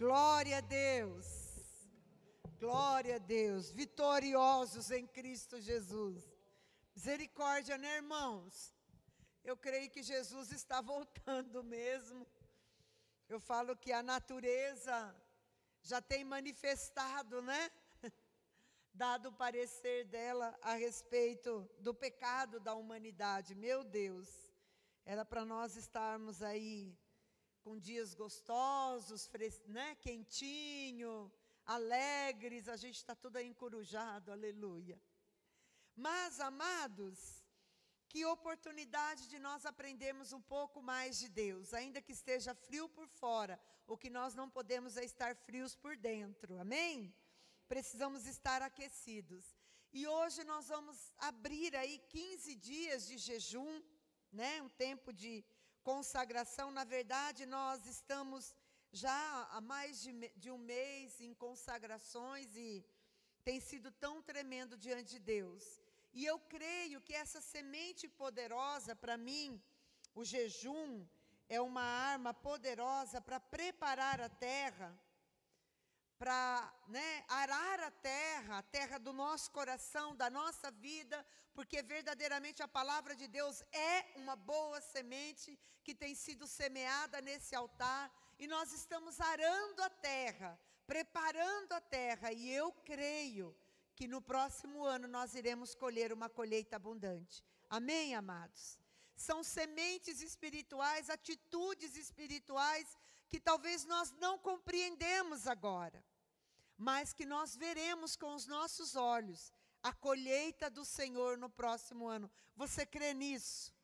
Glória a Deus. Glória a Deus. Vitoriosos em Cristo Jesus. Misericórdia, né, irmãos? Eu creio que Jesus está voltando mesmo. Eu falo que a natureza já tem manifestado, né? Dado o parecer dela a respeito do pecado da humanidade. Meu Deus, era para nós estarmos aí com dias gostosos, né? Quentinho, alegres, a gente está tudo aí encorujado, aleluia. Mas, amados, que oportunidade de nós aprendermos um pouco mais de Deus, ainda que esteja frio por fora, o que nós não podemos é estar frios por dentro, amém? Precisamos estar aquecidos. E hoje nós vamos abrir aí 15 dias de jejum, né? Um tempo de consagração. Na verdade, nós estamos já há mais de um mês em consagrações e tem sido tão tremendo diante de Deus. E eu creio que essa semente poderosa, para mim, o jejum é uma arma poderosa para preparar a terra, para, né, arar a terra do nosso coração, da nossa vida, porque verdadeiramente a palavra de Deus é uma boa semente que tem sido semeada nesse altar, e nós estamos arando a terra, preparando a terra, e eu creio que no próximo ano nós iremos colher uma colheita abundante. Amém, amados? São sementes espirituais, atitudes espirituais que talvez nós não compreendemos agora, mas que nós veremos com os nossos olhos a colheita do Senhor no próximo ano. Você crê nisso?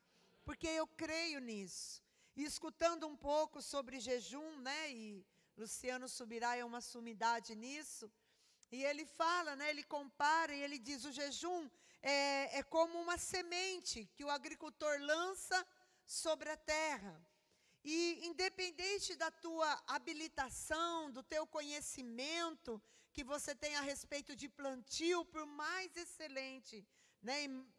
Porque eu creio nisso. E escutando um pouco sobre jejum, né? E Luciano Subirá é uma sumidade nisso. E ele fala, né? Ele compara e ele diz: o jejum é como uma semente que o agricultor lança sobre a terra. E independente da tua habilitação, do teu conhecimento que você tem a respeito de plantio, por mais excelente, né,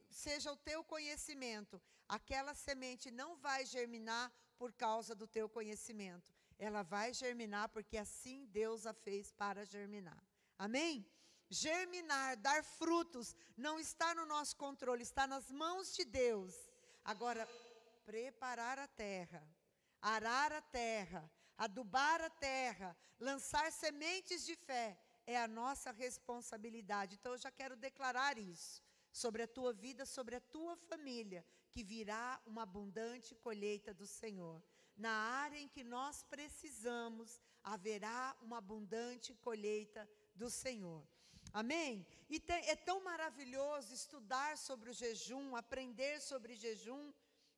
seja o teu conhecimento, aquela semente não vai germinar por causa do teu conhecimento. Ela vai germinar porque assim Deus a fez para germinar. Amém? Germinar, dar frutos, não está no nosso controle, está nas mãos de Deus. Agora, preparar a terra, arar a terra, adubar a terra, lançar sementes de fé, é a nossa responsabilidade. Então eu já quero declarar isso sobre a tua vida, sobre a tua família, que virá uma abundante colheita do Senhor. Na área em que nós precisamos, haverá uma abundante colheita do Senhor. Amém? E é tão maravilhoso estudar sobre o jejum, aprender sobre jejum.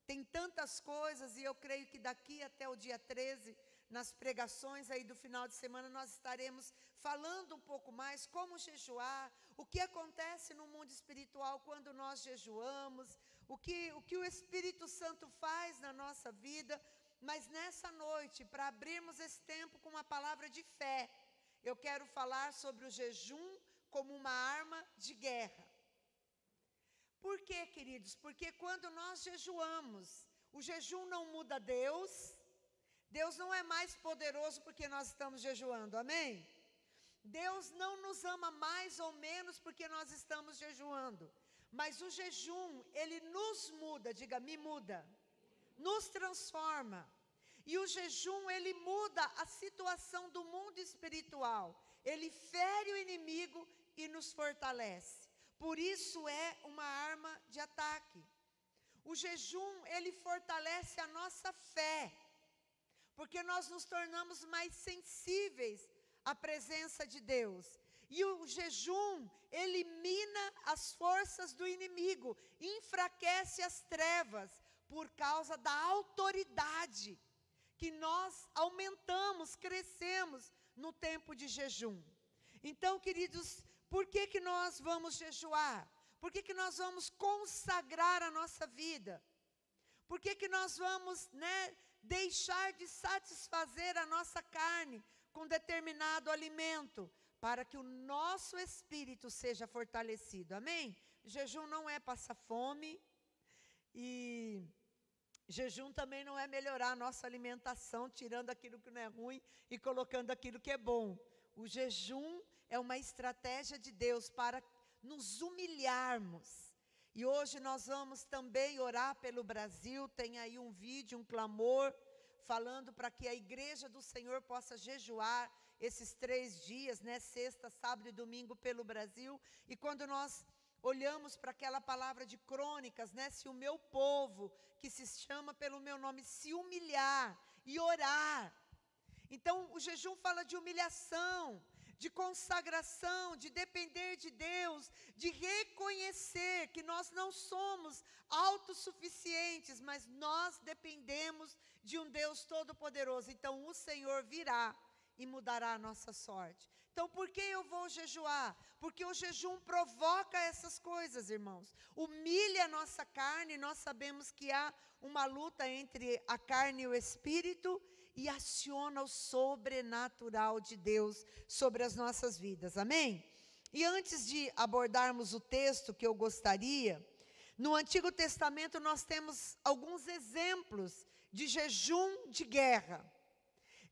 Tem tantas coisas, e eu creio que daqui até o dia 13, nas pregações aí do final de semana, nós estaremos falando um pouco mais como jejuar, o que acontece no mundo espiritual quando nós jejuamos, o que o Espírito Santo faz na nossa vida. Mas nessa noite, para abrirmos esse tempo com uma palavra de fé, eu quero falar sobre o jejum como uma arma de guerra. Por quê, queridos? Porque quando nós jejuamos, o jejum não muda Deus. Deus não é mais poderoso porque nós estamos jejuando, amém? Deus não nos ama mais ou menos porque nós estamos jejuando. Mas o jejum, ele nos muda, diga, me muda, nos transforma. E o jejum, ele muda a situação do mundo espiritual. Ele fere o inimigo e nos fortalece. Por isso é uma arma de ataque. O jejum, ele fortalece a nossa fé, porque nós nos tornamos mais sensíveis à presença de Deus. E o jejum elimina as forças do inimigo, enfraquece as trevas, por causa da autoridade que nós aumentamos, crescemos no tempo de jejum. Então, queridos, por que nós vamos jejuar? Por que nós vamos consagrar a nossa vida? Por que nós vamos, né, deixar de satisfazer a nossa carne com determinado alimento? Para que o nosso espírito seja fortalecido, amém? Jejum não é passar fome, e Jejum também não é melhorar a nossa alimentação, tirando aquilo que não é ruim e colocando aquilo que é bom. O jejum é uma estratégia de Deus para nos humilharmos. E hoje nós vamos também orar pelo Brasil. Tem aí um vídeo, um clamor, falando para que a igreja do Senhor possa jejuar esses 3 dias, né? Sexta, sábado e domingo pelo Brasil. E quando nós olhamos para aquela palavra de Crônicas, né? Se o meu povo, que se chama pelo meu nome, se humilhar e orar. Então, o jejum fala de humilhação, de consagração, de depender de Deus, de reconhecer que nós não somos autossuficientes, mas nós dependemos de um Deus todo-poderoso. Então, o Senhor virá e mudará a nossa sorte. Então, por que eu vou jejuar? Porque o jejum provoca essas coisas, irmãos. Humilha a nossa carne. Nós sabemos que há uma luta entre a carne e o espírito, e aciona o sobrenatural de Deus sobre as nossas vidas. Amém? E antes de abordarmos o texto que eu gostaria, no Antigo Testamento nós temos alguns exemplos de jejum de guerra.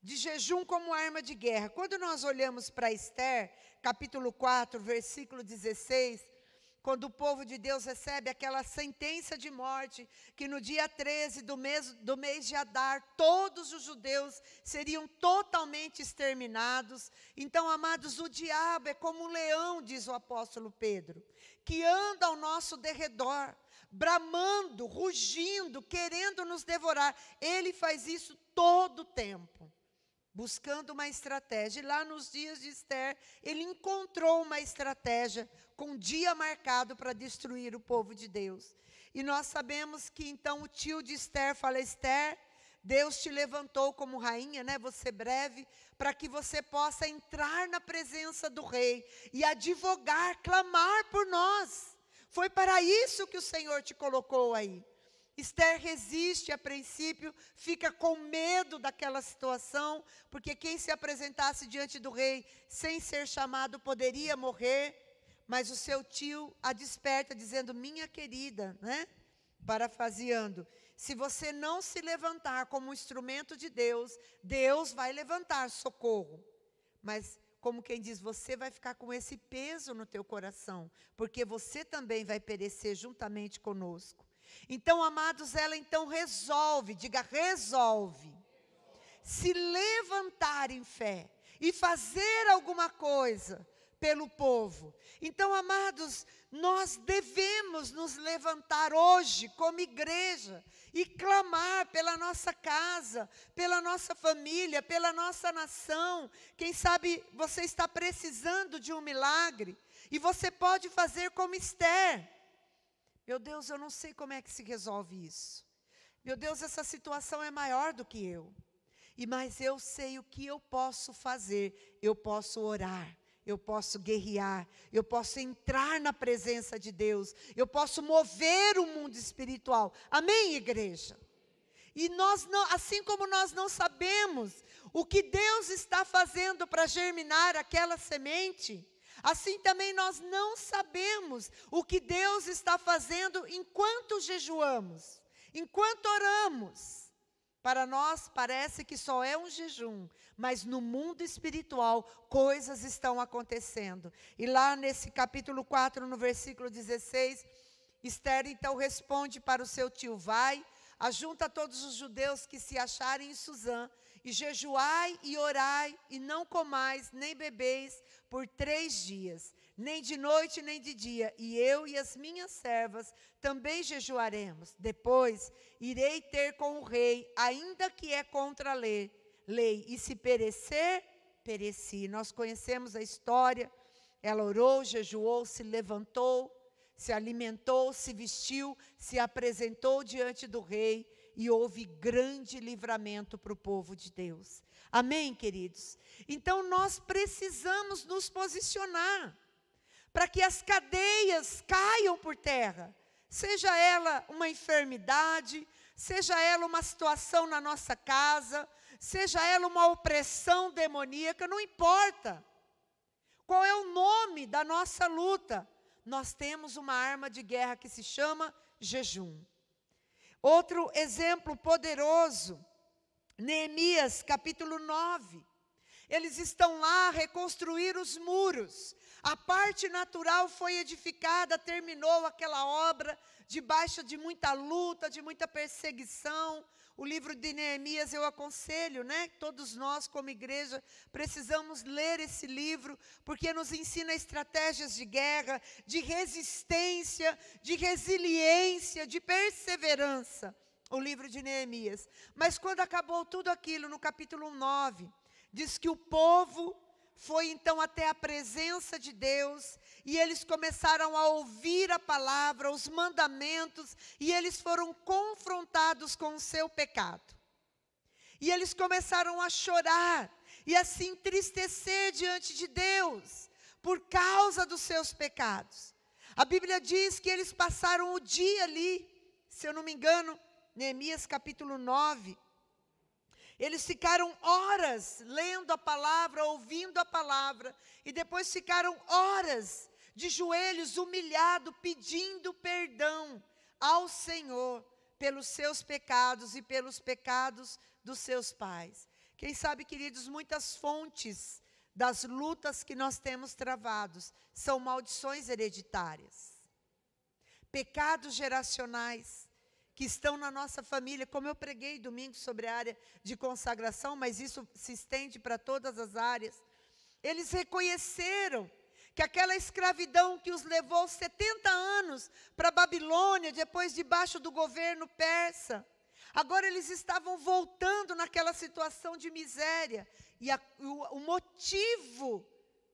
De jejum como arma de guerra. Quando nós olhamos para Esther, capítulo 4, versículo 16, quando o povo de Deus recebe aquela sentença de morte, que no dia 13 do mês de Adar, todos os judeus seriam totalmente exterminados. Então, amados, o diabo é como um leão, diz o apóstolo Pedro, que anda ao nosso derredor, bramando, rugindo, querendo nos devorar. Ele faz isso todo o tempo, buscando uma estratégia. E lá nos dias de Esther, ele encontrou uma estratégia com um dia marcado para destruir o povo de Deus. E nós sabemos que então o tio de Esther fala: Esther, Deus te levantou como rainha, né? Você breve, para que você possa entrar na presença do rei e advogar, clamar por nós. Foi para isso que o Senhor te colocou aí. Esther resiste a princípio, fica com medo daquela situação, porque quem se apresentasse diante do rei sem ser chamado poderia morrer, mas o seu tio a desperta dizendo: minha querida, né? Parafraseando, se você não se levantar como instrumento de Deus, Deus vai levantar socorro. Mas como quem diz, você vai ficar com esse peso no teu coração, porque você também vai perecer juntamente conosco. Então, amados, ela então resolve, diga resolve, se levantar em fé e fazer alguma coisa pelo povo. Então, amados, nós devemos nos levantar hoje como igreja e clamar pela nossa casa, pela nossa família, pela nossa nação. Quem sabe você está precisando de um milagre e você pode fazer como Esther. Meu Deus, eu não sei como é que se resolve isso. Meu Deus, essa situação é maior do que eu. Mas eu sei o que eu posso fazer. Eu posso orar, eu posso guerrear, eu posso entrar na presença de Deus, eu posso mover o mundo espiritual. Amém, igreja? E nós não, assim como nós não sabemos o que Deus está fazendo para germinar aquela semente, assim também nós não sabemos o que Deus está fazendo enquanto jejuamos, enquanto oramos. Para nós parece que só é um jejum, mas no mundo espiritual coisas estão acontecendo. E lá nesse capítulo 4, no versículo 16, Esther então responde para o seu tio: vai, ajunta todos os judeus que se acharem em Suzã, e jejuai e orai, e não comais nem bebeis por 3 dias, nem de noite nem de dia, e eu e as minhas servas também jejuaremos. Depois irei ter com o rei, ainda que é contra a lei, e se perecer, pereci. Nós conhecemos a história. Ela orou, jejuou, se levantou, se alimentou, se vestiu, se apresentou diante do rei, e houve grande livramento para o povo de Deus. Amém, queridos? Então nós precisamos nos posicionar para que as cadeias caiam por terra, seja ela uma enfermidade, seja ela uma situação na nossa casa, seja ela uma opressão demoníaca, não importa qual é o nome da nossa luta, nós temos uma arma de guerra que se chama jejum. Outro exemplo poderoso, Neemias capítulo 9. Eles estão lá a reconstruir os muros. A parte natural foi edificada, terminou aquela obra, debaixo de muita luta, de muita perseguição. O livro de Neemias eu aconselho, né? Todos nós como igreja precisamos ler esse livro, porque nos ensina estratégias de guerra, de resistência, de resiliência, de perseverança. O livro de Neemias. Mas quando acabou tudo aquilo, no capítulo 9, diz que o povo foi então até a presença de Deus, e eles começaram a ouvir a palavra, os mandamentos, e eles foram confrontados com o seu pecado. E eles começaram a chorar, e a se entristecer diante de Deus, por causa dos seus pecados. A Bíblia diz que eles passaram o dia ali, se eu não me engano, Neemias capítulo 9, eles ficaram horas lendo a palavra, ouvindo a palavra, e depois ficaram horas de joelhos, humilhados, pedindo perdão ao Senhor pelos seus pecados e pelos pecados dos seus pais. Quem sabe, queridos, muitas fontes das lutas que nós temos travados são maldições hereditárias, pecados geracionais, que estão na nossa família, como eu preguei domingo sobre a área de consagração, mas isso se estende para todas as áreas. Eles reconheceram que aquela escravidão que os levou 70 anos para a Babilônia, depois debaixo do governo persa, agora eles estavam voltando naquela situação de miséria, e o motivo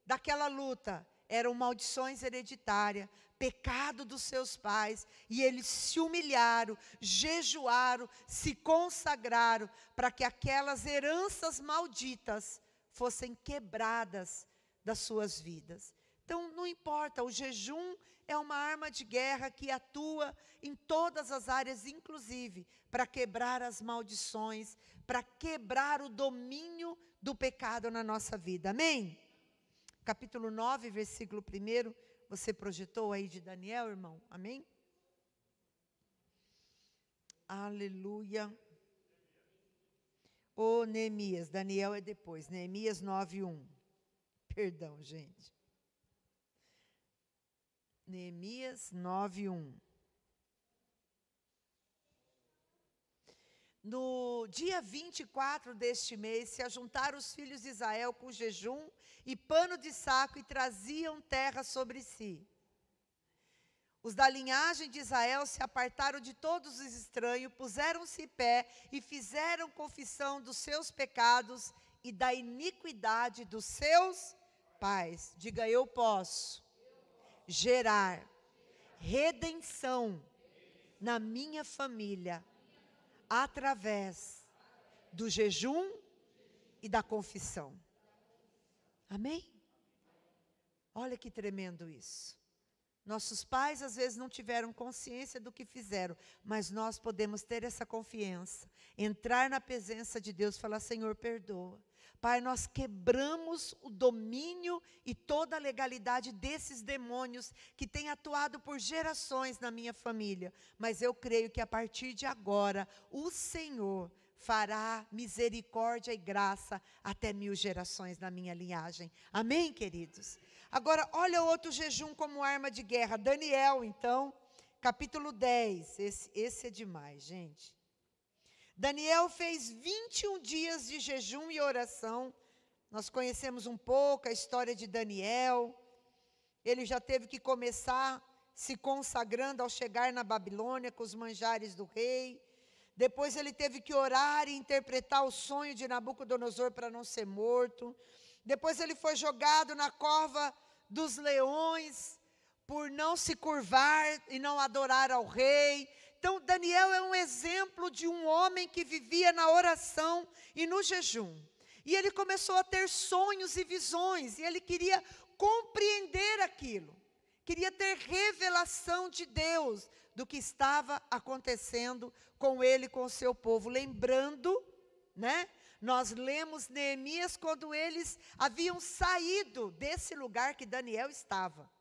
daquela luta eram maldições hereditárias, pecado dos seus pais, e eles se humilharam, jejuaram, se consagraram, para que aquelas heranças malditas fossem quebradas das suas vidas. Então, não importa, o jejum é uma arma de guerra que atua em todas as áreas, inclusive para quebrar as maldições, para quebrar o domínio do pecado na nossa vida. Amém? Capítulo 9, versículo 1, você projetou aí de Daniel, irmão? Amém? Aleluia. Ô, Neemias, Daniel é depois, Neemias 9:1. Perdão, gente. Neemias 9:1. No dia 24 deste mês, se ajuntaram os filhos de Israel com jejum e pano de saco, e traziam terra sobre si. Os da linhagem de Israel se apartaram de todos os estranhos, puseram-se em pé e fizeram confissão dos seus pecados e da iniquidade dos seus pais. Diga: eu posso gerar redenção na minha família através do jejum e da confissão. Amém? Olha que tremendo isso. Nossos pais às vezes não tiveram consciência do que fizeram, mas nós podemos ter essa confiança, entrar na presença de Deus e falar: Senhor, perdoa. Pai, nós quebramos o domínio e toda a legalidade desses demônios que têm atuado por gerações na minha família, mas eu creio que a partir de agora o Senhor fará misericórdia e graça até 1000 gerações na minha linhagem. Amém, queridos? Agora, olha outro jejum como arma de guerra. Daniel, então, capítulo 10. Esse é demais, gente. Daniel fez 21 dias de jejum e oração. Nós conhecemos um pouco a história de Daniel. Ele já teve que começar se consagrando ao chegar na Babilônia com os manjares do rei. Depois ele teve que orar e interpretar o sonho de Nabucodonosor para não ser morto. Depois ele foi jogado na cova dos leões por não se curvar e não adorar ao rei. Então, Daniel é um exemplo de um homem que vivia na oração e no jejum. E ele começou a ter sonhos e visões, e ele queria compreender aquilo. Queria ter revelação de Deus do que estava acontecendo com ele, com o seu povo. Lembrando, né? Nós lemos Neemias quando eles haviam saído desse lugar que Daniel estava.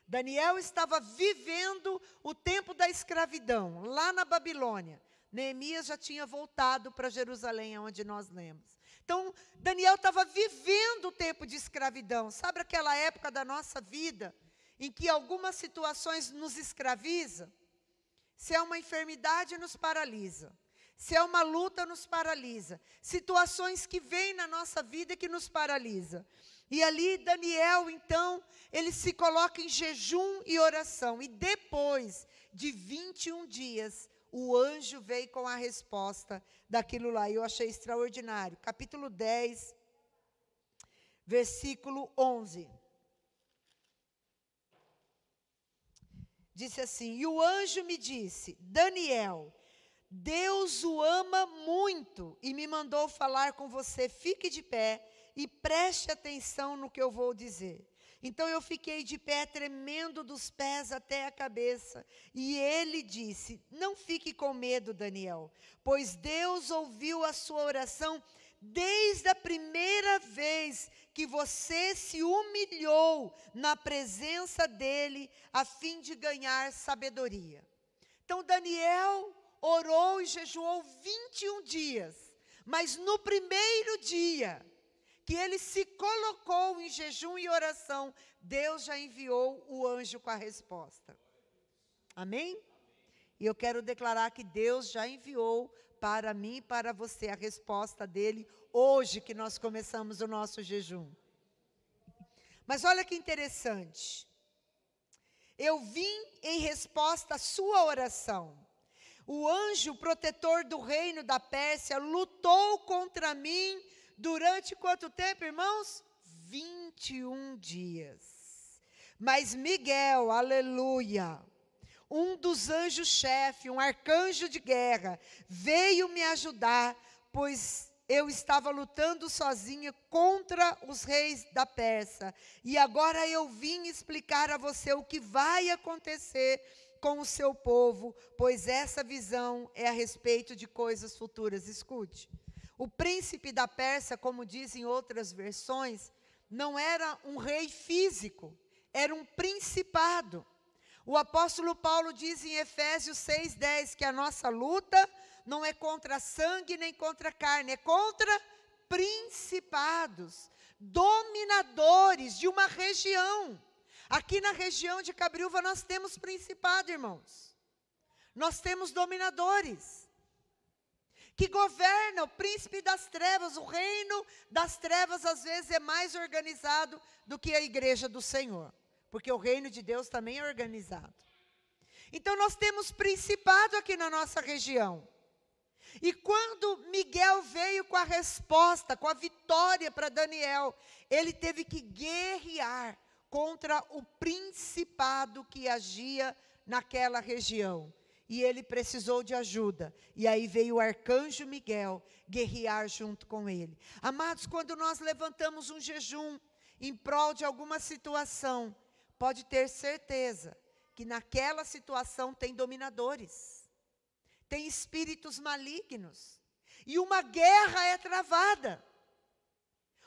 Daniel estava vivendo o tempo da escravidão, lá na Babilônia. Neemias já tinha voltado para Jerusalém, onde nós lemos. Então, Daniel estava vivendo o tempo de escravidão. Sabe aquela época da nossa vida em que algumas situações nos escravizam? Se é uma enfermidade, nos paralisa. Se é uma luta, nos paralisa. Situações que vêm na nossa vida que nos paralisa. E ali Daniel, então, ele se coloca em jejum e oração. E depois de 21 dias, o anjo veio com a resposta daquilo lá. E eu achei extraordinário. Capítulo 10, versículo 11. Disse assim: e o anjo me disse: Daniel, Deus o ama muito e me mandou falar com você. Fique de pé e preste atenção no que eu vou dizer. Então eu fiquei de pé, tremendo dos pés até a cabeça. E ele disse: não fique com medo, Daniel, pois Deus ouviu a sua oração desde a primeira vez que você se humilhou na presença dele, a fim de ganhar sabedoria. Então Daniel orou e jejuou 21 dias, mas no primeiro dia que ele se colocou em jejum e oração, Deus já enviou o anjo com a resposta. Amém? E eu quero declarar que Deus já enviou para mim e para você a resposta dele, hoje que nós começamos o nosso jejum. Mas olha que interessante. Eu vim em resposta à sua oração. O anjo protetor do reino da Pérsia lutou contra mim durante quanto tempo, irmãos? 21 dias. Mas Miguel, aleluia, um dos anjos-chefe, um arcanjo de guerra, veio me ajudar, pois eu estava lutando sozinha contra os reis da Pérsia. E agora eu vim explicar a você o que vai acontecer com o seu povo, pois essa visão é a respeito de coisas futuras. Escute. O príncipe da Pérsia, como dizem outras versões, não era um rei físico, era um principado. O apóstolo Paulo diz em Efésios 6:10 que a nossa luta não é contra sangue nem contra carne, é contra principados, dominadores de uma região. Aqui na região de Cabreúva nós temos principado, irmãos. Nós temos dominadores que governam, o príncipe das trevas. O reino das trevas às vezes é mais organizado do que a igreja do Senhor, porque o reino de Deus também é organizado. Então nós temos principado aqui na nossa região. E quando Miguel veio com a resposta, com a vitória para Daniel, ele teve que guerrear contra o principado que agia naquela região. E ele precisou de ajuda. E aí veio o arcanjo Miguel guerrear junto com ele. Amados, quando nós levantamos um jejum em prol de alguma situação, pode ter certeza que naquela situação tem dominadores, tem espíritos malignos, e uma guerra é travada.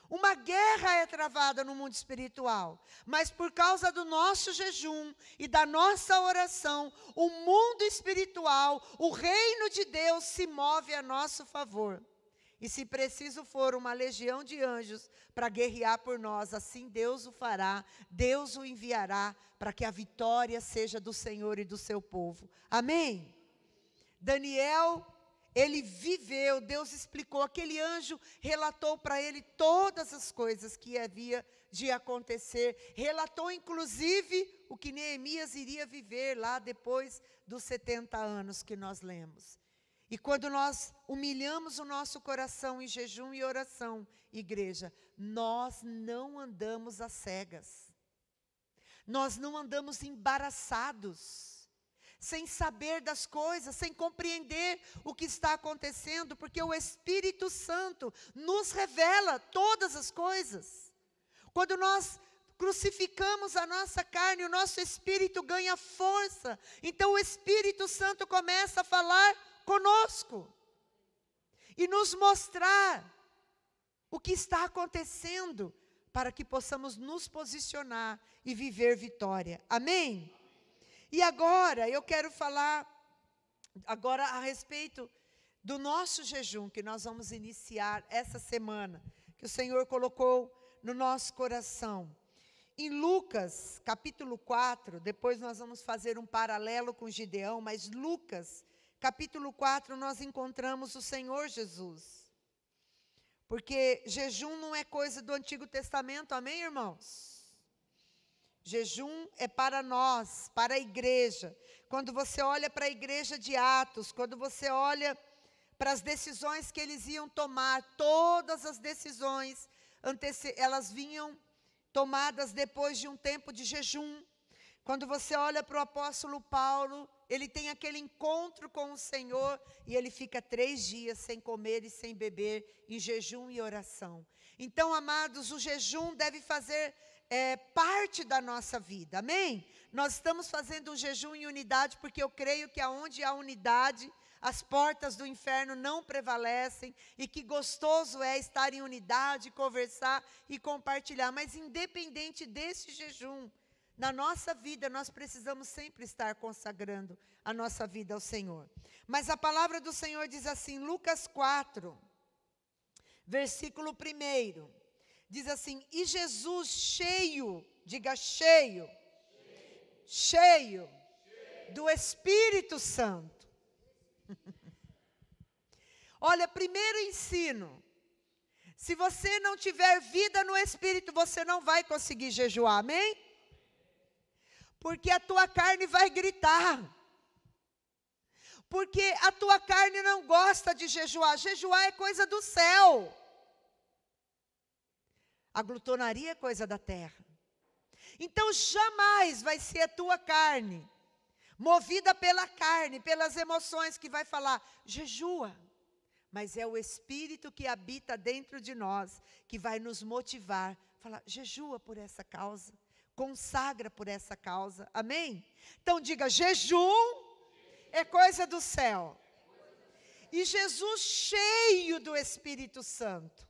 Uma guerra é travada no mundo espiritual, mas por causa do nosso jejum e da nossa oração, o mundo espiritual, o reino de Deus se move a nosso favor. E se preciso for uma legião de anjos para guerrear por nós, assim Deus o fará, Deus o enviará para que a vitória seja do Senhor e do seu povo. Amém? Daniel, ele viveu, Deus explicou, aquele anjo relatou para ele todas as coisas que havia de acontecer, relatou inclusive o que Neemias iria viver lá depois dos 70 anos que nós lemos. E quando nós humilhamos o nosso coração em jejum e oração, igreja, nós não andamos às cegas, nós não andamos embaraçados, sem saber das coisas, sem compreender o que está acontecendo, porque o Espírito Santo nos revela todas as coisas. Quando nós crucificamos a nossa carne, o nosso espírito ganha força, então o Espírito Santo começa a falar conosco e nos mostrar o que está acontecendo, para que possamos nos posicionar e viver vitória. Amém? E agora, eu quero falar agora a respeito do nosso jejum que nós vamos iniciar essa semana, que o Senhor colocou no nosso coração. Em Lucas, capítulo 4, depois nós vamos fazer um paralelo com Gideão, mas Lucas, capítulo 4, nós encontramos o Senhor Jesus. Porque jejum não é coisa do Antigo Testamento, amém, irmãos? Jejum é para nós, para a igreja. Quando você olha para a igreja de Atos, quando você olha para as decisões que eles iam tomar, todas as decisões, elas vinham tomadas depois de um tempo de jejum. Quando você olha para o apóstolo Paulo, ele tem aquele encontro com o Senhor e ele fica 3 dias sem comer e sem beber, em jejum e oração. Então, amados, o jejum deve fazer parte da nossa vida, amém? Nós estamos fazendo um jejum em unidade, porque eu creio que aonde há unidade, as portas do inferno não prevalecem, e que gostoso é estar em unidade, conversar e compartilhar. Mas independente desse jejum, na nossa vida nós precisamos sempre estar consagrando a nossa vida ao Senhor. Mas a palavra do Senhor diz assim, Lucas 4, versículo 1, diz assim, e Jesus cheio, diga cheio, cheio do Espírito Santo. Olha, primeiro ensino, se você não tiver vida no Espírito, você não vai conseguir jejuar, amém? Porque a tua carne vai gritar, porque a tua carne não gosta de jejuar, jejuar é coisa do céu, a glutonaria é coisa da terra. Então jamais vai ser a tua carne, movida pela carne, pelas emoções, que vai falar, jejua. Mas é o Espírito que habita dentro de nós, que vai nos motivar, falar, jejua por essa causa, consagra por essa causa, amém? Então diga, jejum é coisa do céu. E Jesus cheio do Espírito Santo,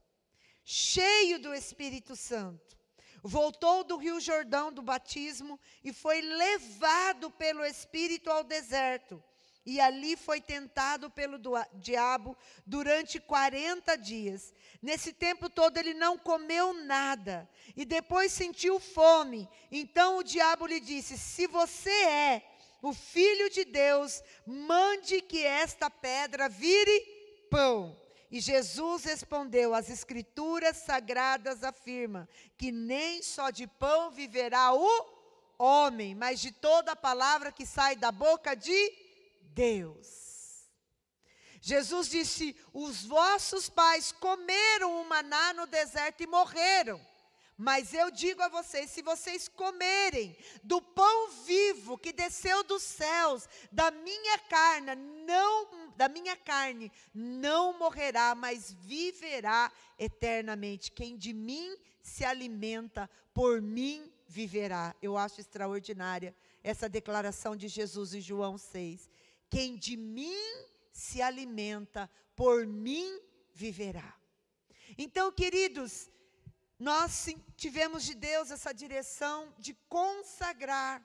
cheio do Espírito Santo, voltou do Rio Jordão do batismo e foi levado pelo Espírito ao deserto. E ali foi tentado pelo diabo durante 40 dias. Nesse tempo todo ele não comeu nada. E depois sentiu fome. Então o diabo lhe disse, se você é o Filho de Deus, mande que esta pedra vire pão. E Jesus respondeu, as Escrituras Sagradas afirmam que nem só de pão viverá o homem, mas de toda a palavra que sai da boca de Deus. Jesus disse, os vossos pais comeram o maná no deserto e morreram. Mas eu digo a vocês, se vocês comerem do pão vivo que desceu dos céus, da minha carne não morrerá, mas viverá eternamente. Quem de mim se alimenta, por mim viverá. Eu acho extraordinária essa declaração de Jesus em João 6. Quem de mim se alimenta, por mim viverá. Então, queridos, nós tivemos de Deus essa direção de consagrar,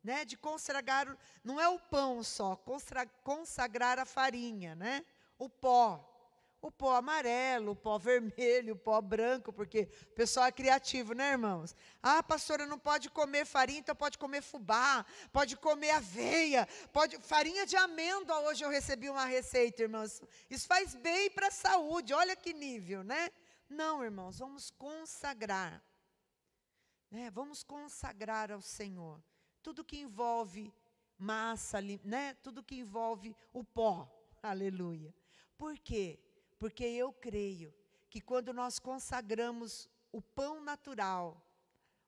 né? De consagrar, não é o pão só, consagrar a farinha, né? O pó amarelo, o pó vermelho, o pó branco, porque o pessoal é criativo, né, irmãos? Ah, pastora, não pode comer farinha, então pode comer fubá, pode comer aveia, farinha de amêndoa. Hoje eu recebi uma receita, irmãos. Isso faz bem para a saúde, olha que nível, né? Não, irmãos, vamos consagrar, né? Vamos consagrar ao Senhor. Tudo que envolve massa, né? Tudo que envolve o pó, aleluia. Por quê? Porque eu creio que quando nós consagramos o pão natural,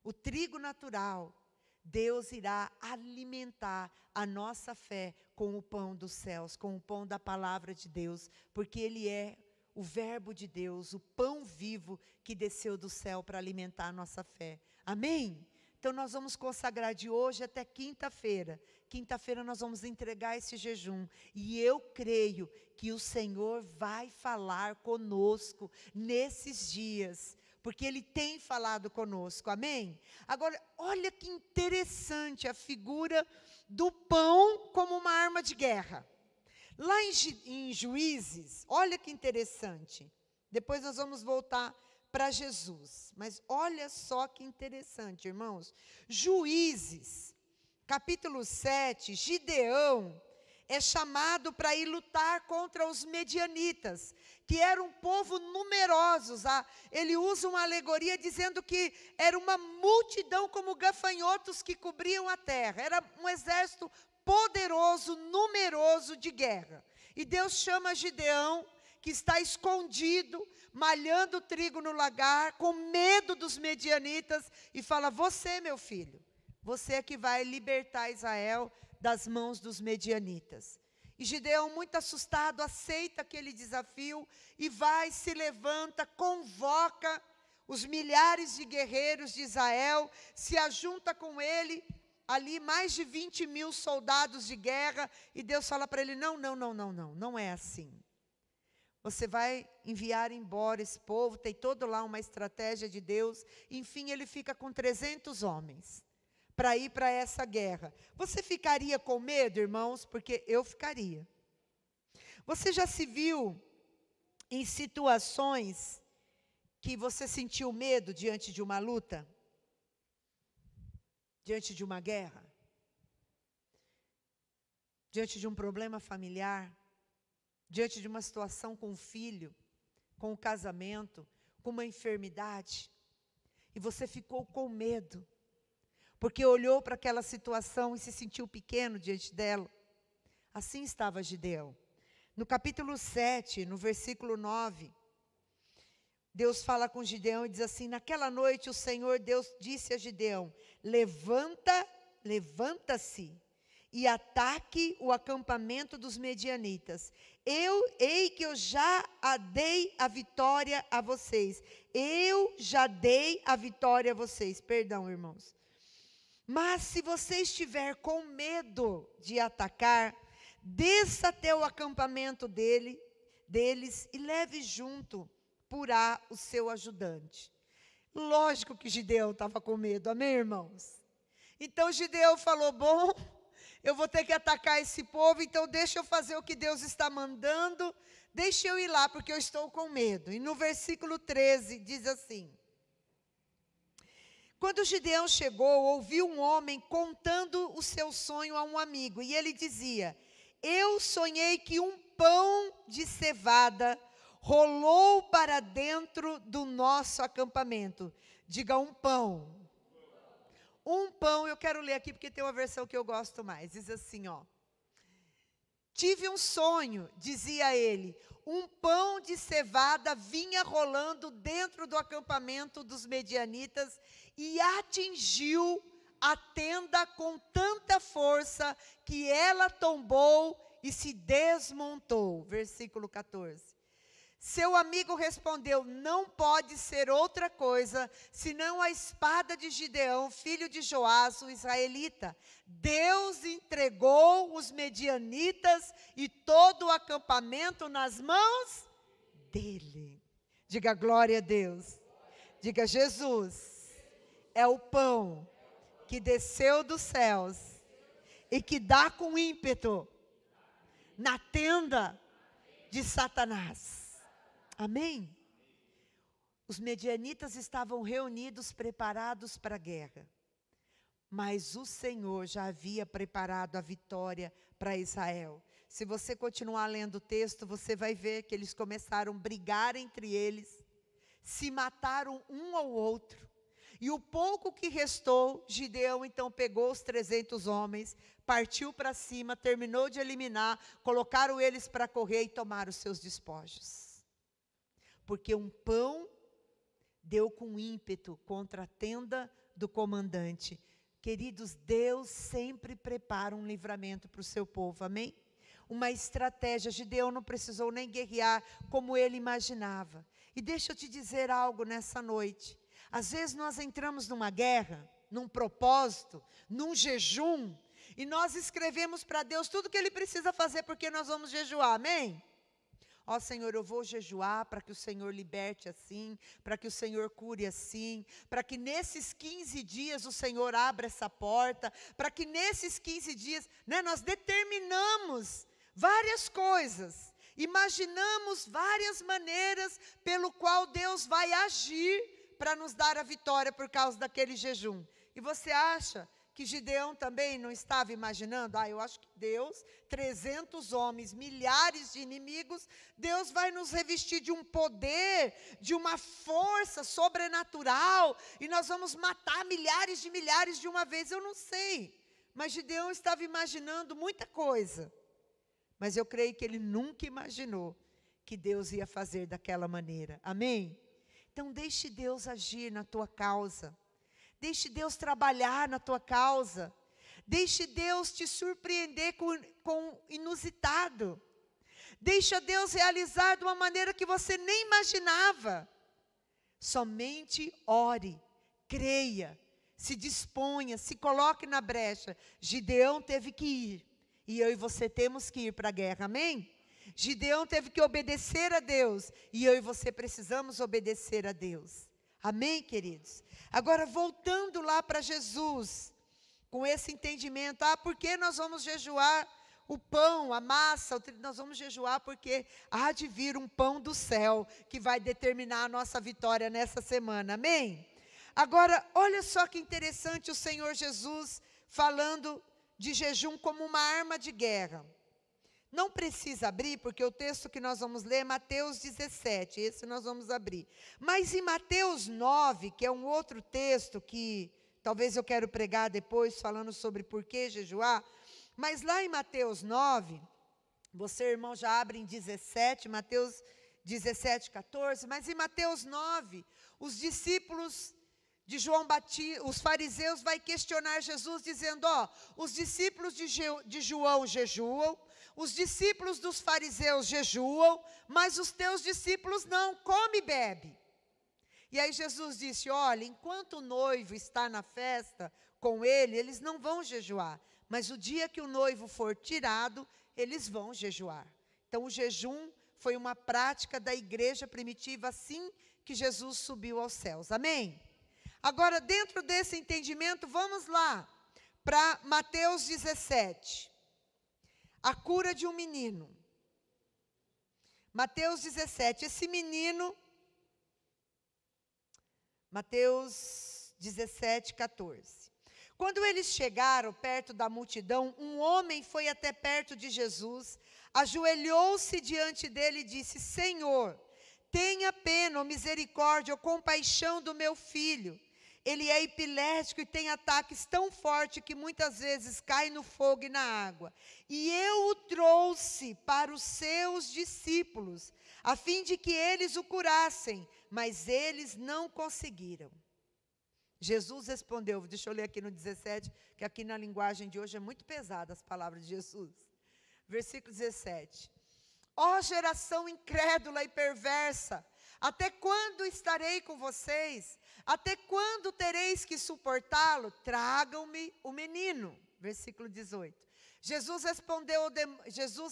o trigo natural, Deus irá alimentar a nossa fé com o pão dos céus, com o pão da palavra de Deus, porque Ele é o verbo de Deus, o pão vivo que desceu do céu para alimentar a nossa fé. Amém? Então nós vamos consagrar de hoje até quinta-feira. Quinta-feira nós vamos entregar esse jejum. E eu creio que o Senhor vai falar conosco nesses dias, porque Ele tem falado conosco, amém? Agora, olha que interessante a figura do pão como uma arma de guerra. Lá em Juízes, olha que interessante. Depois nós vamos voltar para Jesus. Mas olha só que interessante, irmãos. Juízes, capítulo 7, Gideão é chamado para ir lutar contra os medianitas, que eram um povo numerosos. Ele usa uma alegoria dizendo que era uma multidão como gafanhotos que cobriam a terra. Era um exército poderoso, numeroso de guerra. E Deus chama Gideão, que está escondido, malhando trigo no lagar, com medo dos medianitas, e fala: você, meu filho, você é que vai libertar Israel das mãos dos medianitas. E Gideão, muito assustado, aceita aquele desafio e vai, se levanta, convoca os milhares de guerreiros de Israel, se ajunta com ele, ali mais de 20.000 soldados de guerra, e Deus fala para ele: não é assim. Você vai enviar embora esse povo, tem todo lá uma estratégia de Deus. Enfim, ele fica com 300 homens para ir para essa guerra. Você ficaria com medo, irmãos? Porque eu ficaria. Você já se viu em situações que você sentiu medo diante de uma luta? Diante de uma guerra? Diante de um problema familiar? Diante de uma situação com o filho, com o casamento, com uma enfermidade? E você ficou com medo, porque olhou para aquela situação e se sentiu pequeno diante dela. Assim estava Gideão. No capítulo 7, no versículo 9, Deus fala com Gideão e diz assim: naquela noite o Senhor Deus disse a Gideão: levanta-se e ataque o acampamento dos medianitas. Ei que eu já dei a vitória a vocês. Eu já dei a vitória a vocês. Perdão, irmãos. Mas se você estiver com medo de atacar, desça até o acampamento deles e leve junto Purá, o seu ajudante. Lógico que Gideão estava com medo, amém, irmãos? Então Gideão falou: bom, eu vou ter que atacar esse povo, então deixa eu fazer o que Deus está mandando, deixa eu ir lá, porque eu estou com medo. E no versículo 13 diz assim: quando Gideão chegou, ouviu um homem contando o seu sonho a um amigo, e ele dizia: eu sonhei que um pão de cevada rolou para dentro do nosso acampamento. Diga: um pão. Um pão, eu quero ler aqui porque tem uma versão que eu gosto mais. Diz assim, ó: tive um sonho, dizia ele, um pão de cevada vinha rolando dentro do acampamento dos medianitas e atingiu a tenda com tanta força que ela tombou e se desmontou. Versículo 14. Seu amigo respondeu: não pode ser outra coisa, senão a espada de Gideão, filho de Joás, o israelita. Deus entregou os medianitas e todo o acampamento nas mãos dele. Diga glória a Deus. Diga: Jesus é o pão que desceu dos céus e que dá com ímpeto na tenda de Satanás. Amém? Os medianitas estavam reunidos, preparados para a guerra. Mas o Senhor já havia preparado a vitória para Israel. Se você continuar lendo o texto, você vai ver que eles começaram a brigar entre eles, se mataram um ao outro. E o pouco que restou, Gideão então pegou os 300 homens, partiu para cima, terminou de eliminar, colocaram eles para correr e tomaram os seus despojos. Porque um pão deu com ímpeto contra a tenda do comandante. Queridos, Deus sempre prepara um livramento para o seu povo, amém? Uma estratégia. Gideão não precisou nem guerrear como ele imaginava. E deixa eu te dizer algo nessa noite. Às vezes nós entramos numa guerra, num propósito, num jejum, e nós escrevemos para Deus tudo o que Ele precisa fazer porque nós vamos jejuar, amém? Ó Senhor, eu vou jejuar para que o Senhor liberte assim, para que o Senhor cure assim, para que nesses 15 dias o Senhor abra essa porta, para que nesses 15 dias, nós determinamos várias coisas, imaginamos várias maneiras pelo qual Deus vai agir para nos dar a vitória por causa daquele jejum. E você acha que Gideão também não estava imaginando? Eu acho que Deus, 300 homens, milhares de inimigos, Deus vai nos revestir de um poder, de uma força sobrenatural, e nós vamos matar milhares de uma vez. Eu não sei, mas Gideão estava imaginando muita coisa, mas eu creio que ele nunca imaginou que Deus ia fazer daquela maneira. Amém? Então deixe Deus agir na tua causa. Deixe Deus trabalhar na tua causa. Deixe Deus te surpreender com inusitado. Deixa Deus realizar de uma maneira que você nem imaginava. Somente ore, creia, se disponha, se coloque na brecha. Gideão teve que ir, e eu e você temos que ir para a guerra, amém? Gideão teve que obedecer a Deus, e eu e você precisamos obedecer a Deus. Amém, queridos? Agora, voltando lá para Jesus, com esse entendimento, por que nós vamos jejuar o pão, a massa? Nós vamos jejuar porque há de vir um pão do céu, que vai determinar a nossa vitória nessa semana, amém? Agora, olha só que interessante o Senhor Jesus falando de jejum como uma arma de guerra. Não precisa abrir, porque o texto que nós vamos ler é Mateus 17, esse nós vamos abrir. Mas em Mateus 9, que é um outro texto que talvez eu quero pregar depois, falando sobre por que jejuar, mas lá em Mateus 9, você, irmão, já abre em 17, Mateus 17, 14, mas em Mateus 9, os discípulos de João Batista, os fariseus vai questionar Jesus, dizendo, os discípulos de João jejuam, os discípulos dos fariseus jejuam, mas os teus discípulos não, come e bebe. E aí Jesus disse, olha, enquanto o noivo está na festa com ele, eles não vão jejuar, mas o dia que o noivo for tirado, eles vão jejuar. Então o jejum foi uma prática da igreja primitiva, assim que Jesus subiu aos céus, amém? Agora, dentro desse entendimento, vamos lá para Mateus 17. A cura de um menino. Mateus 17. Esse menino, Mateus 17, 14. Quando eles chegaram perto da multidão, um homem foi até perto de Jesus, ajoelhou-se diante dele e disse, Senhor, tenha pena ou misericórdia ou compaixão do meu filho. Ele é epilético e tem ataques tão fortes que muitas vezes cai no fogo e na água. E eu o trouxe para os seus discípulos, a fim de que eles o curassem, mas eles não conseguiram. Jesus respondeu, deixa eu ler aqui no 17, que aqui na linguagem de hoje é muito pesada as palavras de Jesus. Versículo 17. Ó geração incrédula e perversa, até quando estarei com vocês? Até quando tereis que suportá-lo? Tragam-me o menino. Versículo 18. Jesus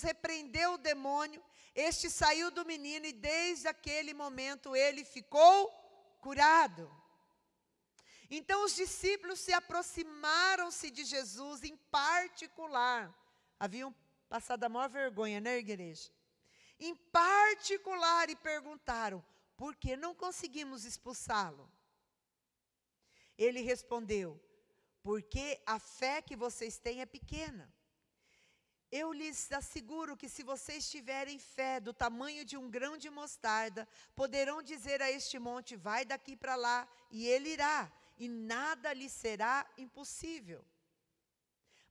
repreendeu o demônio, este saiu do menino e desde aquele momento ele ficou curado. Então os discípulos se aproximaram-se de Jesus em particular. Haviam passado a maior vergonha, né, igreja? Em particular e perguntaram, por que não conseguimos expulsá-lo? Ele respondeu, porque a fé que vocês têm é pequena. Eu lhes asseguro que se vocês tiverem fé do tamanho de um grão de mostarda, poderão dizer a este monte, vai daqui para lá, e ele irá, e nada lhe será impossível.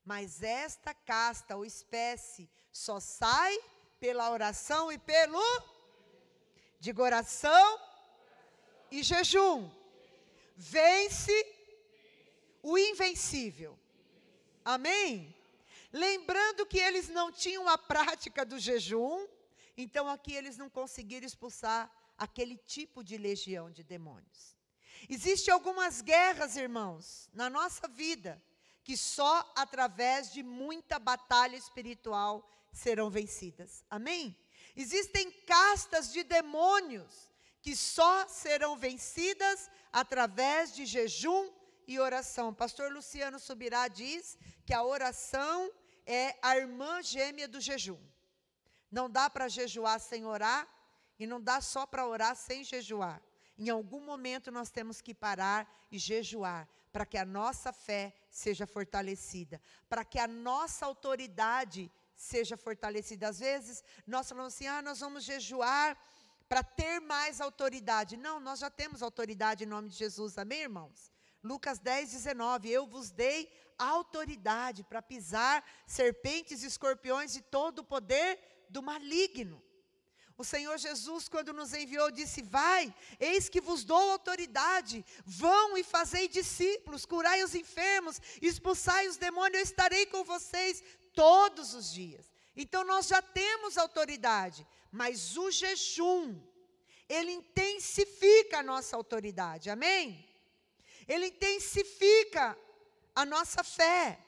Mas esta casta ou espécie só sai pela oração e pelo... Diga oração e jejum. Vence o invencível. Amém? Lembrando que eles não tinham a prática do jejum, então aqui eles não conseguiram expulsar aquele tipo de legião de demônios. Existem algumas guerras, irmãos, na nossa vida, que só através de muita batalha espiritual serão vencidas. Amém? Existem castas de demônios que só serão vencidas através de jejum e oração. Pastor Luciano Subirá diz que a oração é a irmã gêmea do jejum. Não dá para jejuar sem orar e não dá só para orar sem jejuar. Em algum momento nós temos que parar e jejuar para que a nossa fé seja fortalecida, para que a nossa autoridade seja fortalecida. Às vezes nós falamos assim, nós vamos jejuar para ter mais autoridade. Não, nós já temos autoridade em nome de Jesus, amém, irmãos? Lucas 10, 19, eu vos dei autoridade para pisar serpentes e escorpiões e todo o poder do maligno. O Senhor Jesus, quando nos enviou, disse, vai, eis que vos dou autoridade, vão e fazei discípulos, curai os enfermos, expulsai os demônios, eu estarei com vocês todos os dias. Então nós já temos autoridade, mas o jejum, ele intensifica a nossa autoridade, amém? Ele intensifica a nossa fé.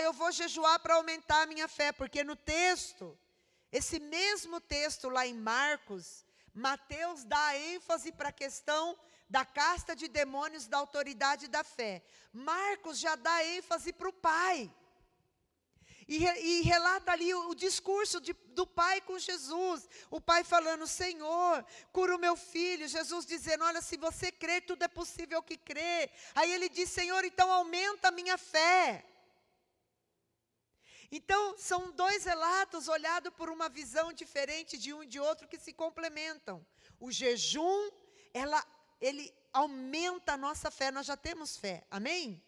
Eu vou jejuar para aumentar a minha fé, porque no texto, esse mesmo texto lá em Marcos, Mateus dá ênfase para a questão da casta de demônios, da autoridade da fé. Marcos já dá ênfase para o Pai. E relata ali o discurso do Pai com Jesus. O Pai falando, Senhor, cura o meu filho. Jesus dizendo, olha, se você crer, tudo é possível que crê. Aí ele diz, Senhor, então aumenta a minha fé. Então, são dois relatos olhados por uma visão diferente de um e de outro que se complementam. O jejum, ele aumenta a nossa fé, nós já temos fé, amém?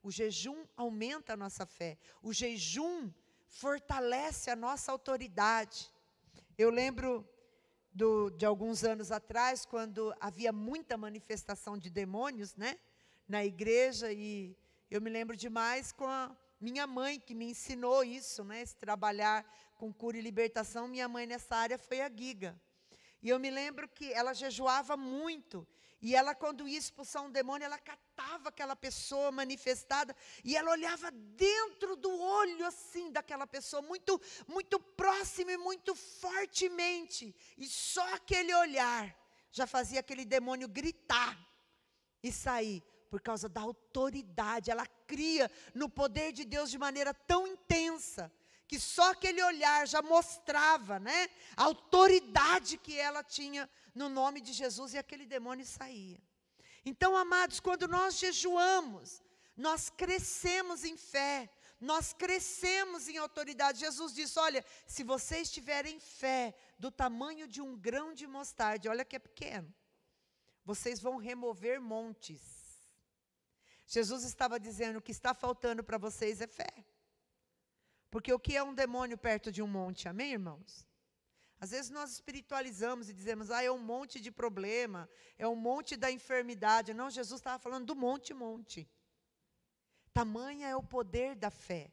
O jejum aumenta a nossa fé. O jejum fortalece a nossa autoridade. Eu lembro de alguns anos atrás, quando havia muita manifestação de demônios, né, na igreja, e eu me lembro demais com a minha mãe, que me ensinou isso, né, esse trabalhar com cura e libertação. Minha mãe nessa área foi a Giga. E eu me lembro que ela jejuava muito. E ela, quando ia expulsar um demônio, ela catava aquela pessoa manifestada. E ela olhava dentro do olho, assim, daquela pessoa, muito, muito próximo e muito fortemente. E só aquele olhar já fazia aquele demônio gritar e sair. Por causa da autoridade, ela cria no poder de Deus de maneira tão intensa, que só aquele olhar já mostrava, né, a autoridade que ela tinha no nome de Jesus, e aquele demônio saía. Então, amados, quando nós jejuamos, nós crescemos em fé, nós crescemos em autoridade. Jesus disse, olha, se vocês tiverem fé do tamanho de um grão de mostarda, olha que é pequeno, vocês vão remover montes. Jesus estava dizendo, o que está faltando para vocês é fé. Porque o que é um demônio perto de um monte, amém, irmãos? Às vezes nós espiritualizamos e dizemos, é um monte de problema, é um monte da enfermidade. Não, Jesus estava falando do monte. Tamanha é o poder da fé.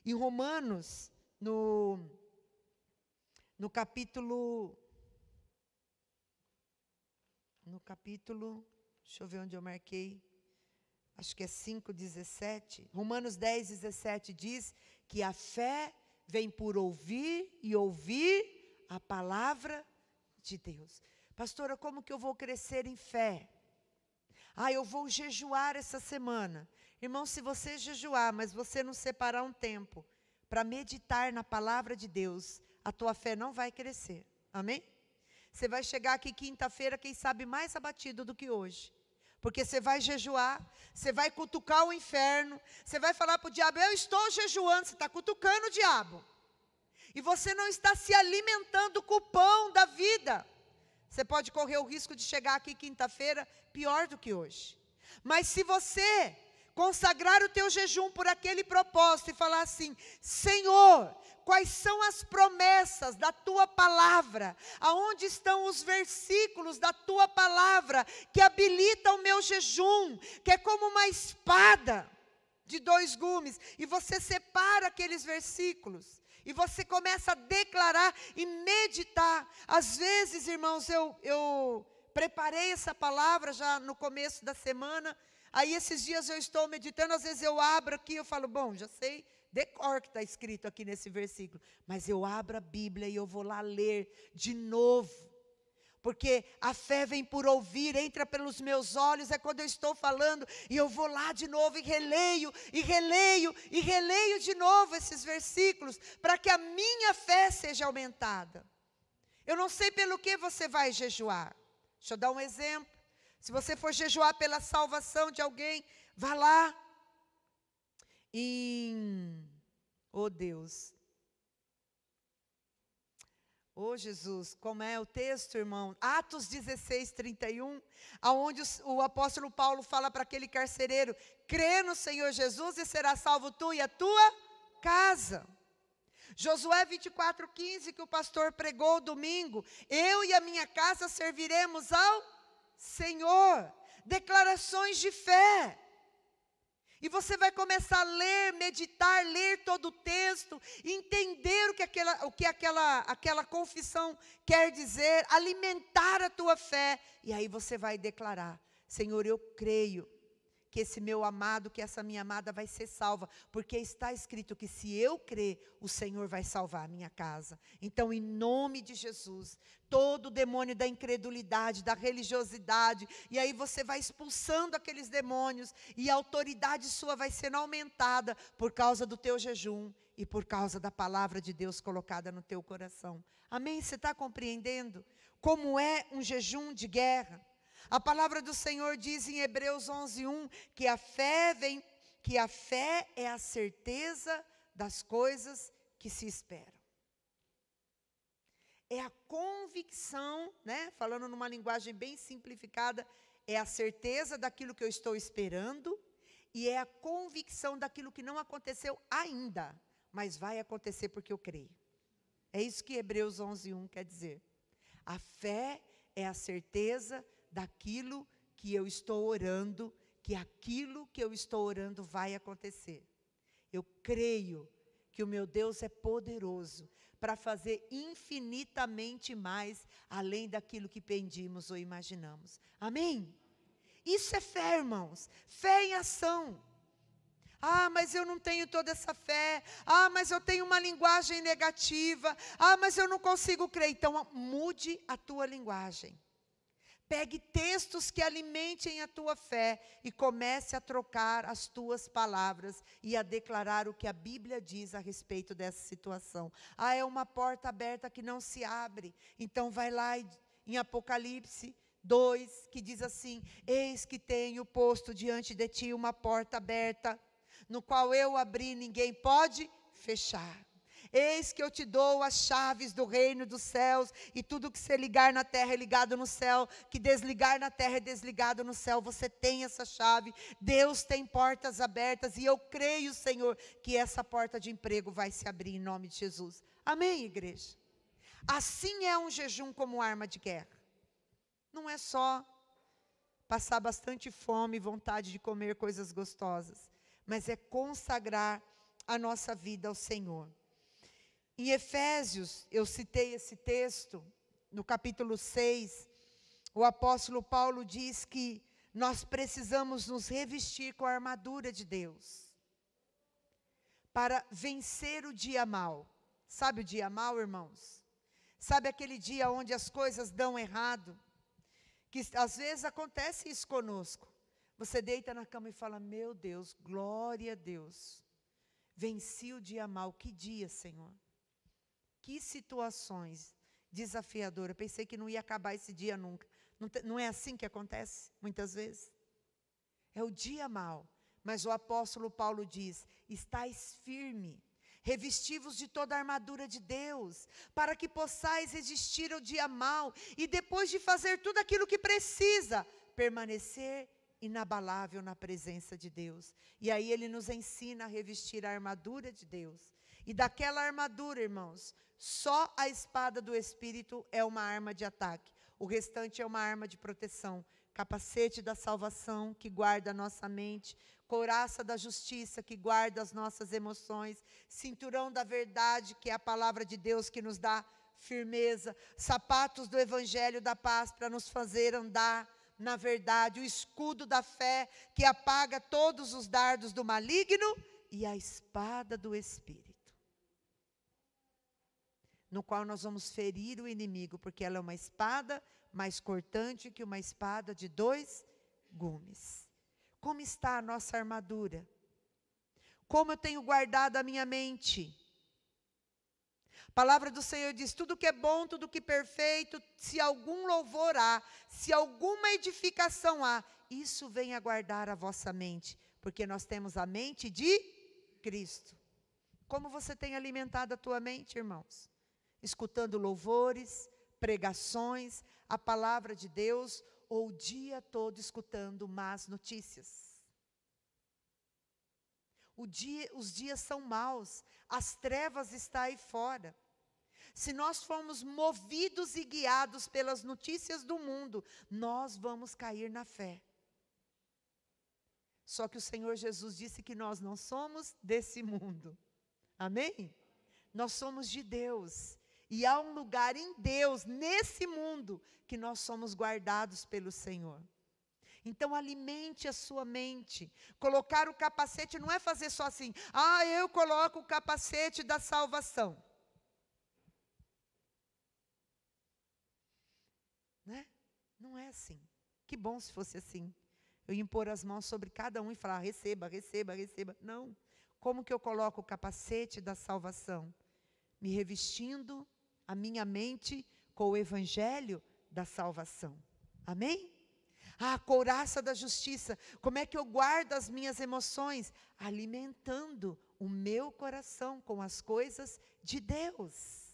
Em Romanos, no capítulo, deixa eu ver onde eu marquei, acho que é 5:17, Romanos 10:17 diz que a fé vem por ouvir e ouvir a palavra de Deus. Pastora, como que eu vou crescer em fé? Eu vou jejuar essa semana. Irmão, se você jejuar, mas você não separar um tempo para meditar na palavra de Deus, a tua fé não vai crescer. Amém? Você vai chegar aqui quinta-feira, quem sabe mais abatido do que hoje. Porque você vai jejuar, você vai cutucar o inferno, você vai falar para o diabo, eu estou jejuando, você está cutucando o diabo. E você não está se alimentando com o pão da vida. Você pode correr o risco de chegar aqui quinta-feira pior do que hoje. Mas se você consagrar o teu jejum por aquele propósito e falar assim, Senhor, quais são as promessas da tua palavra? Aonde estão os versículos da tua palavra que habilitam o meu jejum, que é como uma espada de 2 gumes, e você separa aqueles versículos, e você começa a declarar e meditar. Às vezes, irmãos, eu preparei essa palavra já no começo da semana, aí esses dias eu estou meditando, às vezes eu abro aqui, eu falo, bom, já sei decor que está escrito aqui nesse versículo, mas eu abro a Bíblia e eu vou lá ler de novo, Porque a fé vem por ouvir, entra pelos meus olhos, é quando eu estou falando, e eu vou lá de novo e releio, e releio, e releio de novo esses versículos, para que a minha fé seja aumentada. Eu não sei pelo que você vai jejuar. Deixa eu dar um exemplo. Se você for jejuar pela salvação de alguém, vá lá. Oh Deus. Oh Jesus, como é o texto, irmão? Atos 16, 31, aonde o apóstolo Paulo fala para aquele carcereiro: crê no Senhor Jesus e será salvo tu e a tua casa. Josué 24, 15, que o pastor pregou domingo: eu e a minha casa serviremos ao Senhor. Declarações de fé. E você vai começar a ler, meditar, ler todo o texto, entender o que aquela confissão quer dizer, alimentar a tua fé. E aí você vai declarar: Senhor, eu creio que esse meu amado, que essa minha amada vai ser salva, porque está escrito que se eu crer, o Senhor vai salvar a minha casa. Então, em nome de Jesus, todo o demônio da incredulidade, da religiosidade, e aí você vai expulsando aqueles demônios, e a autoridade sua vai sendo aumentada por causa do teu jejum, e por causa da palavra de Deus colocada no teu coração. Amém? Você está compreendendo como é um jejum de guerra? A palavra do Senhor diz em Hebreus 11:1 que a fé é a certeza das coisas que se esperam. É a convicção, né? Falando numa linguagem bem simplificada, é a certeza daquilo que eu estou esperando e é a convicção daquilo que não aconteceu ainda, mas vai acontecer porque eu creio. É isso que Hebreus 11:1 quer dizer. A fé é a certeza daquilo que eu estou orando, que aquilo que eu estou orando vai acontecer. Eu creio que o meu Deus é poderoso para fazer infinitamente mais, além daquilo que pedimos ou imaginamos. Amém? Isso é fé, irmãos. Fé em ação. Ah, mas eu não tenho toda essa fé. Ah, mas eu tenho uma linguagem negativa. Ah, mas eu não consigo crer. Então, mude a tua linguagem. Pegue textos que alimentem a tua fé e comece a trocar as tuas palavras e a declarar o que a Bíblia diz a respeito dessa situação. Ah, é uma porta aberta que não se abre. Então vai lá em Apocalipse 2, que diz assim: eis que tenho posto diante de ti uma porta aberta, no qual eu abri, ninguém pode fechar. Eis que eu te dou as chaves do reino dos céus, e tudo que você ligar na terra é ligado no céu, que desligar na terra é desligado no céu. Você tem essa chave. Deus tem portas abertas, e eu creio, Senhor, que essa porta de emprego vai se abrir em nome de Jesus. Amém, igreja? Assim é um jejum como arma de guerra. Não é só passar bastante fome e vontade de comer coisas gostosas, mas é consagrar a nossa vida ao Senhor. Em Efésios, eu citei esse texto, no capítulo 6, o apóstolo Paulo diz que nós precisamos nos revestir com a armadura de Deus, para vencer o dia mau. Sabe o dia mau, irmãos? Sabe aquele dia onde as coisas dão errado? Que às vezes acontece isso conosco. Você deita na cama e fala: meu Deus, glória a Deus, venci o dia mau. Que dia, Senhor? Que situações desafiadoras. Pensei que não ia acabar esse dia nunca. Não é assim que acontece, muitas vezes? É o dia mau. Mas o apóstolo Paulo diz: estais firme, revestivos de toda a armadura de Deus, para que possais resistir ao dia mau, e depois de fazer tudo aquilo que precisa, permanecer inabalável na presença de Deus. E aí ele nos ensina a revestir a armadura de Deus. E daquela armadura, irmãos, só a espada do Espírito é uma arma de ataque. O restante é uma arma de proteção. Capacete da salvação, que guarda a nossa mente. Couraça da justiça, que guarda as nossas emoções. Cinturão da verdade, que é a palavra de Deus que nos dá firmeza. Sapatos do evangelho da paz, para nos fazer andar na verdade. O escudo da fé, que apaga todos os dardos do maligno. E a espada do Espírito. no qual nós vamos ferir o inimigo, porque ela é uma espada mais cortante que uma espada de 2 gumes. Como está a nossa armadura? Como eu tenho guardado a minha mente? A palavra do Senhor diz, tudo que é bom, tudo que é perfeito, se algum louvor há, se alguma edificação há, isso venha guardar a vossa mente, porque nós temos a mente de Cristo. Como você tem alimentado a tua mente, irmãos? Escutando louvores, pregações, a palavra de Deus, ou o dia todo escutando más notícias? Os dias são maus, as trevas estão aí fora. Se nós formos movidos e guiados pelas notícias do mundo, nós vamos cair na fé. Só que o Senhor Jesus disse que nós não somos desse mundo. Amém? Nós somos de Deus. E há um lugar em Deus, nesse mundo, que nós somos guardados pelo Senhor. Então alimente a sua mente. Colocar o capacete não é fazer só assim, eu coloco o capacete da salvação. Né? Não é assim. Que bom se fosse assim. Eu ia impor as mãos sobre cada um e falar, receba, receba, receba. Não. Como que eu coloco o capacete da salvação? Me revestindo a minha mente com o evangelho da salvação. Amém? A couraça da justiça. Como é que eu guardo as minhas emoções? Alimentando o meu coração com as coisas de Deus.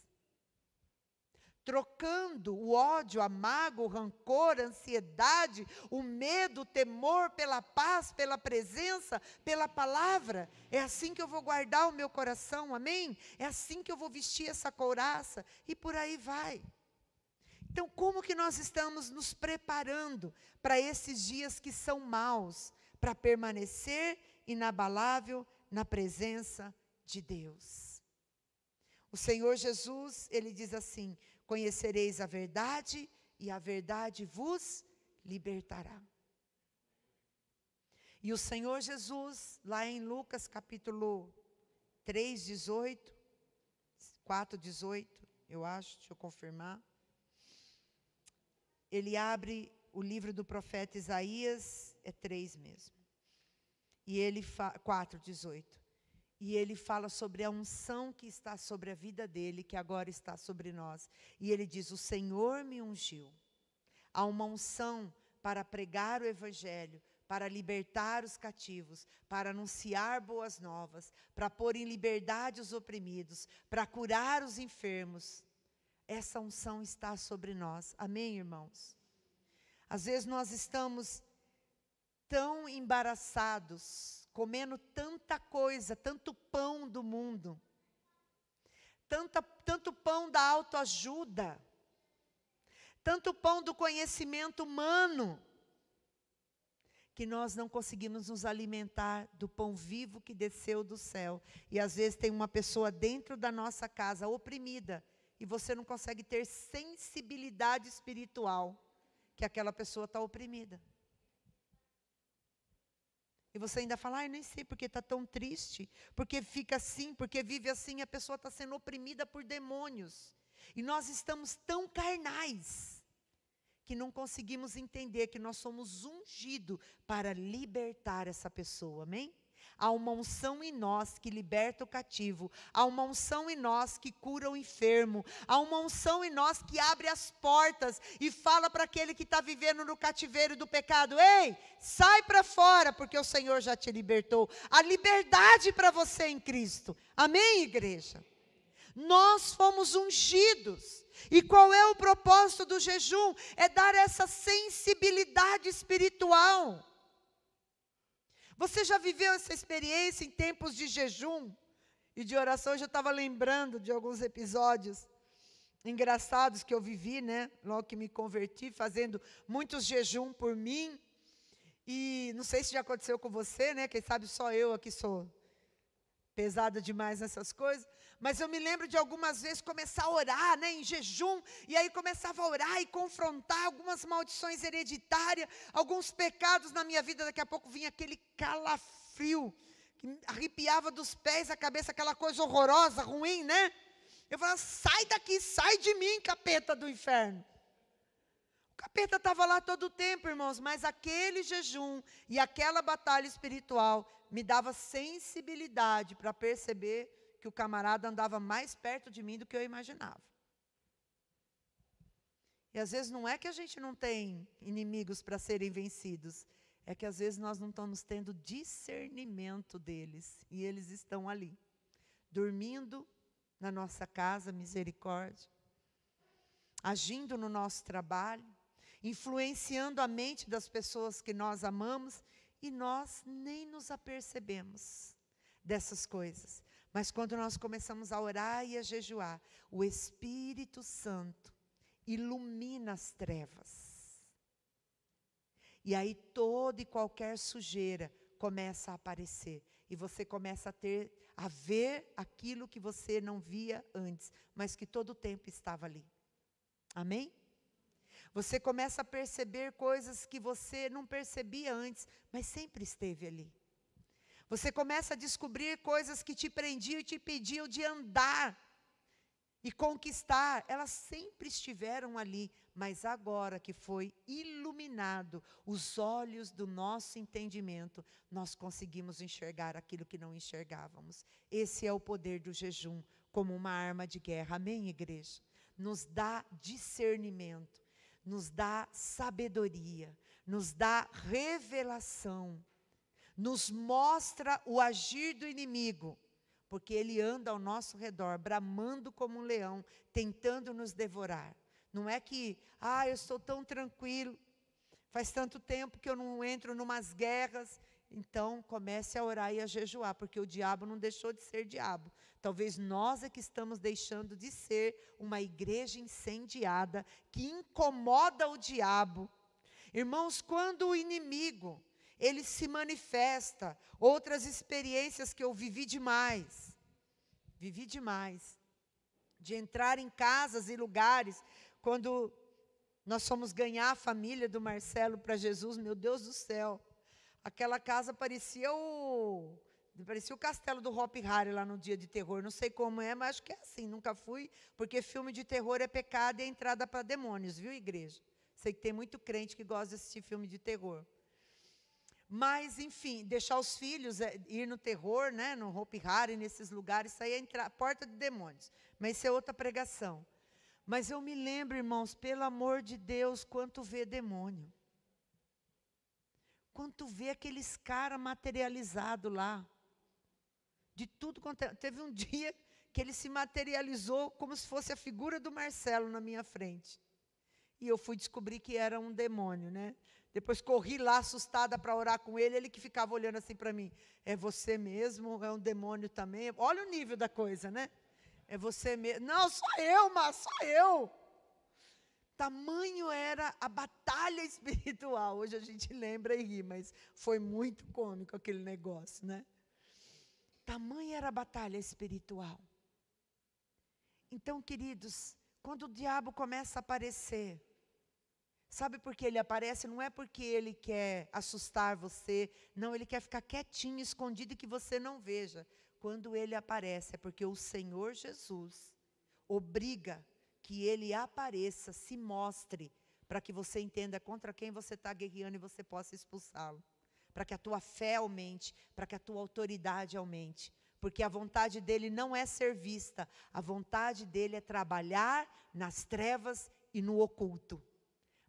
Trocando o ódio, a mágoa, o rancor, a ansiedade, o medo, o temor pela paz, pela presença, pela palavra. É assim que eu vou guardar o meu coração, amém? É assim que eu vou vestir essa couraça e por aí vai. Então, como que nós estamos nos preparando para esses dias que são maus, para permanecer inabalável na presença de Deus? O Senhor Jesus, Ele diz assim, conhecereis a verdade e a verdade vos libertará. E o Senhor Jesus, lá em Lucas capítulo 3, 18, 4, 18, eu acho, deixa eu confirmar. Ele abre o livro do profeta Isaías, é 3 mesmo. E ele 4, 18. E ele fala sobre a unção que está sobre a vida dele, que agora está sobre nós. E ele diz, o Senhor me ungiu. Há uma unção para pregar o evangelho, para libertar os cativos, para anunciar boas novas, para pôr em liberdade os oprimidos, para curar os enfermos. Essa unção está sobre nós. Amém, irmãos? Às vezes nós estamos tão embaraçados, comendo tanta coisa, tanto pão do mundo, tanto pão da autoajuda, tanto pão do conhecimento humano, que nós não conseguimos nos alimentar do pão vivo que desceu do céu. E às vezes tem uma pessoa dentro da nossa casa oprimida, e você não consegue ter sensibilidade espiritual, que aquela pessoa está oprimida. E você ainda fala, eu nem sei porque está tão triste, porque fica assim, porque vive assim, a pessoa está sendo oprimida por demônios. E nós estamos tão carnais, que não conseguimos entender que nós somos ungidos para libertar essa pessoa, amém? Há uma unção em nós que liberta o cativo. Há uma unção em nós que cura o enfermo. Há uma unção em nós que abre as portas e fala para aquele que está vivendo no cativeiro do pecado, ei, sai para fora, porque o Senhor já te libertou. A liberdade para você em Cristo. Amém, igreja? Nós fomos ungidos. E qual é o propósito do jejum? É dar essa sensibilidade espiritual. Você já viveu essa experiência em tempos de jejum e de oração? Eu já estava lembrando de alguns episódios engraçados que eu vivi, né? Logo que me converti, fazendo muitos jejum por mim. E não sei se já aconteceu com você, né? Quem sabe só eu aqui sou pesada demais nessas coisas. Mas eu me lembro de algumas vezes começar a orar, né, em jejum, e aí começava a orar e confrontar algumas maldições hereditárias, alguns pecados na minha vida. Daqui a pouco vinha aquele calafrio, que arrepiava dos pés à cabeça, aquela coisa horrorosa, ruim, né? Eu falava, sai daqui, sai de mim, capeta do inferno. O capeta estava lá todo o tempo, irmãos, mas aquele jejum e aquela batalha espiritual me dava sensibilidade para perceber que o camarada andava mais perto de mim do que eu imaginava. E às vezes não é que a gente não tem inimigos para serem vencidos, é que às vezes nós não estamos tendo discernimento deles, e eles estão ali, dormindo na nossa casa, misericórdia, agindo no nosso trabalho, influenciando a mente das pessoas que nós amamos, e nós nem nos apercebemos dessas coisas. Mas quando nós começamos a orar e a jejuar, o Espírito Santo ilumina as trevas. E aí toda e qualquer sujeira começa a aparecer. E você começa a ver aquilo que você não via antes, mas que todo o tempo estava ali. Amém? Você começa a perceber coisas que você não percebia antes, mas sempre esteve ali. Você começa a descobrir coisas que te prendiam e te impediam de andar e conquistar. Elas sempre estiveram ali, mas agora que foi iluminado os olhos do nosso entendimento, nós conseguimos enxergar aquilo que não enxergávamos. Esse é o poder do jejum, como uma arma de guerra. Amém, igreja? Nos dá discernimento, nos dá sabedoria, nos dá revelação, nos mostra o agir do inimigo, porque ele anda ao nosso redor, bramando como um leão, tentando nos devorar. Não é que, eu estou tão tranquilo, faz tanto tempo que eu não entro numas guerras. Então, comece a orar e a jejuar, porque o diabo não deixou de ser diabo. Talvez nós é que estamos deixando de ser uma igreja incendiada, que incomoda o diabo. Irmãos, quando o inimigo, ele se manifesta, outras experiências que eu vivi demais, de entrar em casas e lugares, quando nós fomos ganhar a família do Marcelo para Jesus, meu Deus do céu, aquela casa parecia o castelo do Hopi Hari lá no Dia de Terror, não sei como é, mas acho que é assim, nunca fui, porque filme de terror é pecado e é entrada para demônios, viu, igreja? Sei que tem muito crente que gosta de assistir filme de terror. Mas, enfim, deixar os filhos ir no terror, né, no Hopi Hari, nesses lugares, isso aí é entrar, porta de demônios. Mas isso é outra pregação. Mas eu me lembro, irmãos, pelo amor de Deus, quanto vê demônio. Quanto vê aqueles caras materializados lá. De tudo quanto é. Teve um dia que ele se materializou como se fosse a figura do Marcelo na minha frente. E eu fui descobrir que era um demônio, né? Depois corri lá assustada para orar com ele, ele que ficava olhando assim para mim. É você mesmo? É um demônio também? Olha o nível da coisa, né? É você mesmo? Não, sou eu, mas sou eu. Tamanho era a batalha espiritual. Hoje a gente lembra e ri, mas foi muito cômico aquele negócio, né? Tamanho era a batalha espiritual. Então, queridos, quando o diabo começa a aparecer, sabe por que ele aparece? Não é porque ele quer assustar você, não, ele quer ficar quietinho, escondido e que você não veja. Quando ele aparece, é porque o Senhor Jesus obriga que ele apareça, se mostre, para que você entenda contra quem você está guerreando e você possa expulsá-lo. Para que a tua fé aumente, para que a tua autoridade aumente. Porque a vontade dele não é ser vista, a vontade dele é trabalhar nas trevas e no oculto.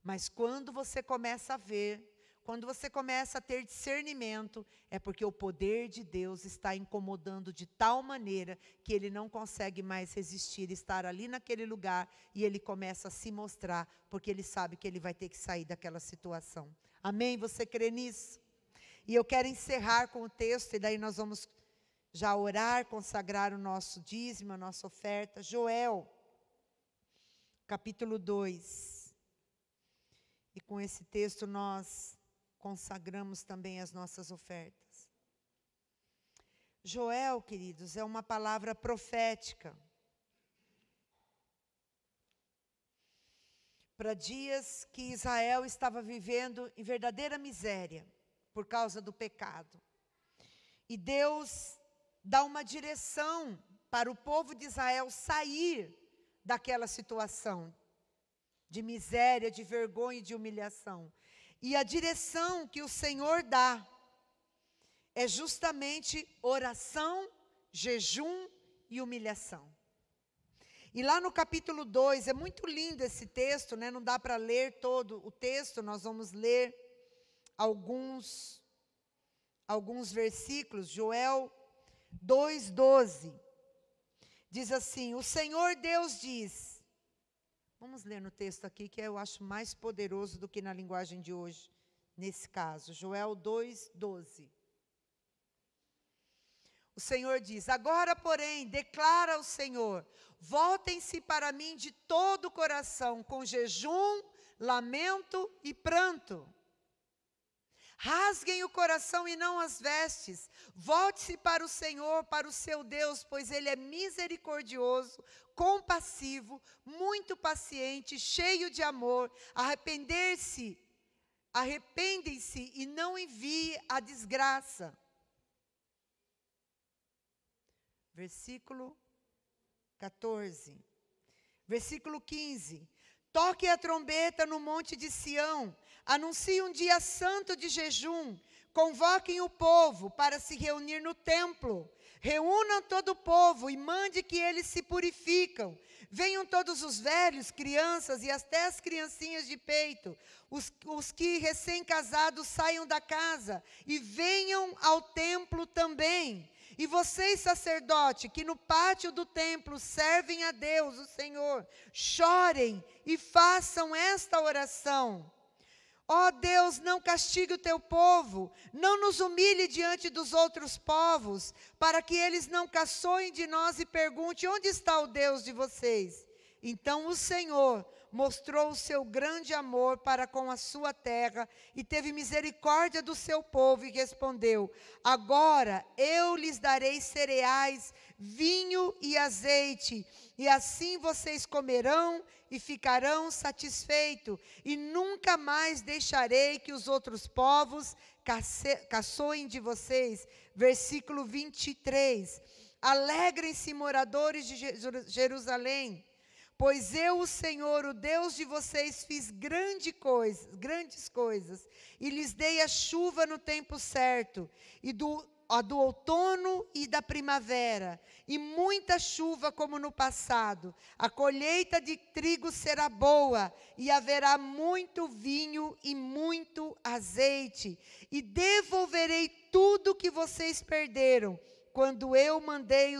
Mas quando você começa a ver, quando você começa a ter discernimento, é porque o poder de Deus está incomodando de tal maneira que ele não consegue mais resistir, estar ali naquele lugar, e ele começa a se mostrar, porque ele sabe que ele vai ter que sair daquela situação. Amém? Você crê nisso? E eu quero encerrar com o texto, e daí nós vamos já orar, consagrar o nosso dízimo, a nossa oferta. Joel, capítulo 2. E com esse texto nós consagramos também as nossas ofertas. Joel, queridos, é uma palavra profética para dias que Israel estava vivendo em verdadeira miséria por causa do pecado. E Deus dá uma direção para o povo de Israel sair daquela situação de miséria, de vergonha e de humilhação. E a direção que o Senhor dá é justamente oração, jejum e humilhação. E lá no capítulo 2, é muito lindo esse texto, né? Não dá para ler todo o texto, nós vamos ler alguns versículos. Joel 2:12 diz assim: o Senhor Deus diz, vamos ler no texto aqui, que eu acho mais poderoso do que na linguagem de hoje, nesse caso, Joel 2:12. O Senhor diz: agora, porém, declara o Senhor, voltem-se para mim de todo o coração, com jejum, lamento e pranto. Rasguem o coração e não as vestes. Volte-se para o Senhor, para o seu Deus, pois Ele é misericordioso, compassivo, muito paciente, cheio de amor. Arrependem-se e não envie a desgraça. Versículo 14. Versículo 15. Toque a trombeta no monte de Sião, anuncie um dia santo de jejum, convoquem o povo para se reunir no templo, reúnam todo o povo e mande que eles se purificam. Venham todos os velhos, crianças e até as criancinhas de peito, os que recém-casados saiam da casa e venham ao templo também. E vocês, sacerdote, que no pátio do templo servem a Deus, o Senhor, chorem e façam esta oração. Ó Deus, não castigue o teu povo, não nos humilhe diante dos outros povos, para que eles não caçoem de nós e perguntem: onde está o Deus de vocês? Então o Senhor mostrou o seu grande amor para com a sua terra e teve misericórdia do seu povo e respondeu: agora eu lhes darei cereais, vinho e azeite, e assim vocês comerão e ficarão satisfeitos, e nunca mais deixarei que os outros povos caçoem de vocês. Versículo 23. Alegrem-se, moradores de Jerusalém, pois eu, o Senhor, o Deus de vocês, fiz grandes coisas, e lhes dei a chuva no tempo certo, e do outono e da primavera, e muita chuva como no passado. A colheita de trigo será boa, e haverá muito vinho e muito azeite, e devolverei tudo que vocês perderam, quando eu mandei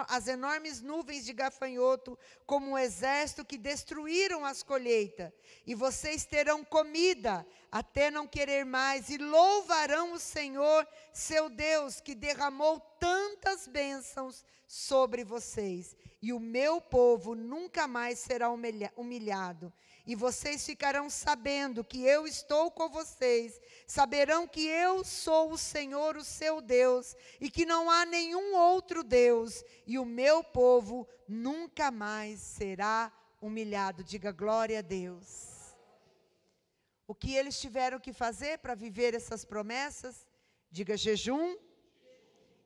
as enormes nuvens de gafanhoto, como um exército, que destruíram as colheitas. E vocês terão comida, até não querer mais, e louvarão o Senhor, seu Deus, que derramou tantas bênçãos sobre vocês. E o meu povo nunca mais será humilhado. E vocês ficarão sabendo que eu estou com vocês, saberão que eu sou o Senhor, o seu Deus, e que não há nenhum outro Deus, e o meu povo nunca mais será humilhado. Diga glória a Deus. O que eles tiveram que fazer para viver essas promessas? Diga jejum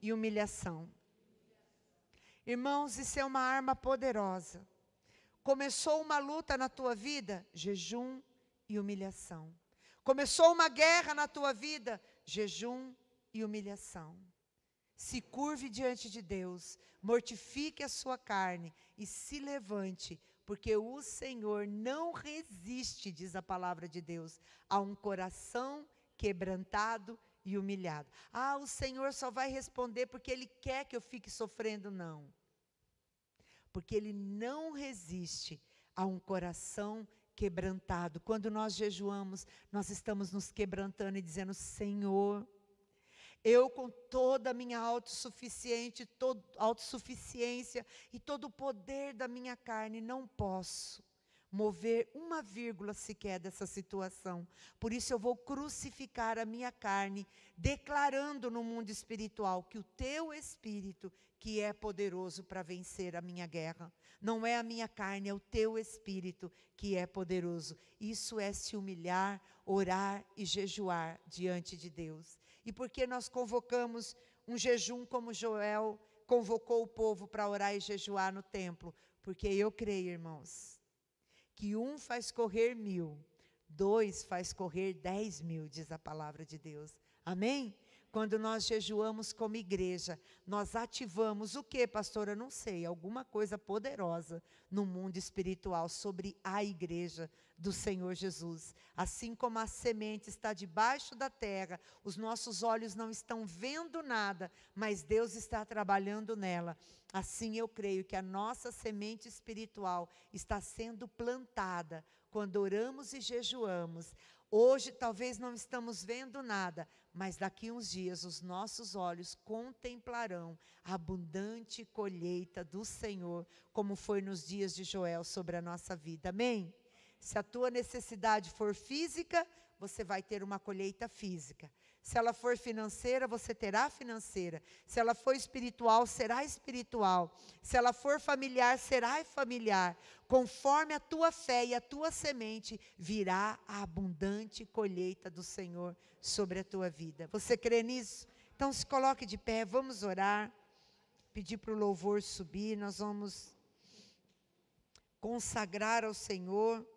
e humilhação. Irmãos, isso é uma arma poderosa. Começou uma luta na tua vida? Jejum e humilhação. Começou uma guerra na tua vida? Jejum e humilhação. Se curve diante de Deus, mortifique a sua carne e se levante, porque o Senhor não resiste, diz a palavra de Deus, a um coração quebrantado e humilhado. Ah, o Senhor só vai responder porque Ele quer que eu fique sofrendo? Não. Porque Ele não resiste a um coração quebrantado. Quando nós jejuamos, nós estamos nos quebrantando e dizendo: Senhor, eu com toda a minha autossuficiência e todo o poder da minha carne, não posso mover uma vírgula sequer dessa situação. Por isso eu vou crucificar a minha carne, declarando no mundo espiritual que o teu Espírito, que é poderoso para vencer a minha guerra, não é a minha carne, é o teu Espírito que é poderoso. Isso é se humilhar, orar e jejuar diante de Deus. E por que nós convocamos um jejum como Joel convocou o povo para orar e jejuar no templo? Porque eu creio, irmãos, que 1 faz correr 1000, 2 faz correr 10.000, diz a palavra de Deus. Amém? Quando nós jejuamos como igreja, nós ativamos o que, pastora? Não sei, alguma coisa poderosa no mundo espiritual sobre a igreja do Senhor Jesus. Assim como a semente está debaixo da terra, os nossos olhos não estão vendo nada, mas Deus está trabalhando nela. Assim eu creio que a nossa semente espiritual está sendo plantada quando oramos e jejuamos. Hoje talvez não estamos vendo nada, mas daqui uns dias os nossos olhos contemplarão a abundante colheita do Senhor, como foi nos dias de Joel sobre a nossa vida. Amém? Se a tua necessidade for física, você vai ter uma colheita física. Se ela for financeira, você terá financeira. Se ela for espiritual, será espiritual. Se ela for familiar, será familiar. Conforme a tua fé e a tua semente, virá a abundante colheita do Senhor sobre a tua vida. Você crê nisso? Então se coloque de pé, vamos orar. Pedir para o louvor subir, nós vamos consagrar ao Senhor.